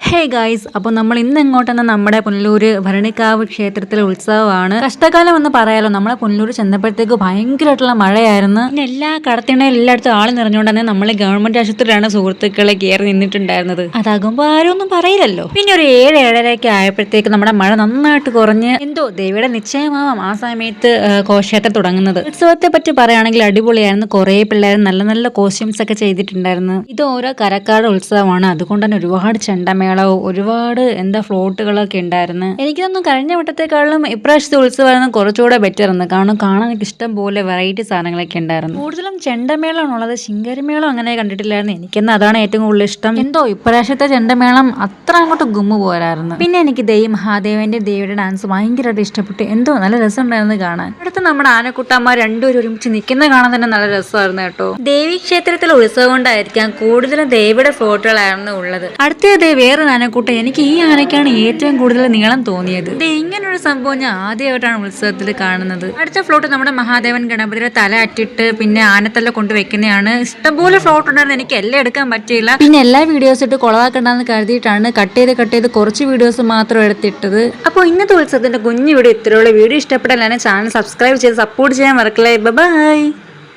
Hey guys, അപ്പോൾ നമ്മൾ ഇന്ന് എങ്ങോട്ടെന്ന് നമ്മുടെ പുനലൂര് ഭരണിക്കാവ് ക്ഷേത്രത്തിലെ ഉത്സവമാണ്. കഷ്ടകാലം എന്ന് പറയാലോ. നമ്മളെ പുനലൂർ ചെന്നപ്പോഴത്തേക്ക് ഭയങ്കരമായിട്ടുള്ള മഴയായിരുന്നു. പിന്നെ എല്ലാ കടത്തിണയും എല്ലായിടത്തും ആൾ നിറഞ്ഞുകൊണ്ട് തന്നെ നമ്മൾ ഗവൺമെന്റ് ആശുപത്രിയിലാണ് സുഹൃത്തുക്കളെ കയറി നിന്നിട്ടുണ്ടായിരുന്നത്. അതാകുമ്പോൾ ആരും ഒന്നും പറയില്ലല്ലോ. പിന്നെ ഒരു 7-7:30 ആയപ്പോഴത്തേക്ക് നമ്മുടെ മഴ നന്നായിട്ട് കുറഞ്ഞ് എന്തോ ദേവിയുടെ നിശ്ചയമാവാം ആ സമയത്ത് ഘോഷയാത്ര തുടങ്ങുന്നത്. ഉത്സവത്തെ പറ്റി പറയുകയാണെങ്കിൽ അടിപൊളിയായിരുന്നു. കുറെ പിള്ളേർ നല്ല നല്ല കോസ്റ്റ്യൂംസ് ഒക്കെ ചെയ്തിട്ടുണ്ടായിരുന്നു. ഇത് ഓരോ കരക്കാരുടെ ഉത്സവമാണ്. അതുകൊണ്ട് തന്നെ ഒരുപാട് ചെണ്ടമേളവും ഒരുപാട് ഫ്ലോട്ടുകളൊക്കെ ഉണ്ടായിരുന്നു. എനിക്കൊന്നും കഴിഞ്ഞ വട്ടത്തെക്കാളും ഇപ്രാവശ്യത്തെ ഉത്സവമായിരുന്നു കുറച്ചുകൂടെ ബെറ്റർ എന്ന്. കാരണം കാണാൻ ഇഷ്ടം പോലെ വെറൈറ്റി സാധനങ്ങളൊക്കെ ഉണ്ടായിരുന്നു. കൂടുതലും ചെണ്ടമേളമാണുള്ളത്. ശിങ്കാരിമേളം അങ്ങനെ കണ്ടിട്ടില്ലായിരുന്നു. എനിക്കെന്ന് അതാണ് ഏറ്റവും കൂടുതൽ ഇഷ്ടം. എന്തോ ഇപ്രാവശ്യത്തെ ചെണ്ടമേളം അത്ര അങ്ങോട്ട് ഗുമ്മു പോരായിരുന്നു. പിന്നെ എനിക്ക് മഹാദേവന്റെ ദേവിയുടെ ഡാൻസ് ഭയങ്കരമായിട്ട് ഇഷ്ടപ്പെട്ടു. എന്തോ നല്ല രസമുണ്ടായിരുന്നു കാണാൻ. അടുത്ത് നമ്മുടെ ആനക്കുട്ടന്മാർ രണ്ടുപേരും ഒരുമിച്ച് നിൽക്കുന്ന കാണാൻ തന്നെ നല്ല രസമായിരുന്നു കേട്ടോ. ദേവി ക്ഷേത്രത്തിലെ ഉത്സവം കൊണ്ടായിരിക്കാം കൂടുതലും ദേവിയുടെ ഫോട്ടോകളായിരുന്നു ഉള്ളത്. അടുത്ത വേറെ ആനക്കൂട്ടം. എനിക്ക് ഈ ആനയ്ക്കാണ് ഏറ്റവും കൂടുതൽ നീളം തോന്നിയത്. ഇങ്ങനൊരു സംഭവം ഞാൻ ആദ്യമായിട്ടാണ് ഉത്സവത്തിൽ കാണുന്നത്. അടുത്ത ഫ്ലോട്ട് നമ്മുടെ മഹാദേവൻ ഗണപതിയുടെ തല അറ്റിട്ട് പിന്നെ ആനത്തല്ല കൊണ്ട് വെക്കുന്നതാണ്. ഇഷ്ടംപോലെ ഫ്ലോട്ട് ഉണ്ടായിരുന്നു. എനിക്ക് എല്ലാം എടുക്കാൻ പറ്റിയില്ല. പിന്നെ എല്ലാ വീഡിയോസ് ഇട്ട് കൊളവാക്കണ്ടെന്ന് കരുതിയിട്ടാണ് കട്ട് ചെയ്ത് കുറച്ച് വീഡിയോസ് മാത്രം എടുത്തിട്ടത്. അപ്പോൾ ഇന്നത്തെ ഉത്സവത്തിന്റെ കുഞ്ഞു വീഡിയോ ഇത്രയുള്ള വീഡിയോ ഇഷ്ടപ്പെട്ടാൽ ചാനൽ സബ്സ്ക്രൈബ് ചെയ്ത് സപ്പോർട്ട് ചെയ്യാൻ മറക്കല്ലേ. ബൈ.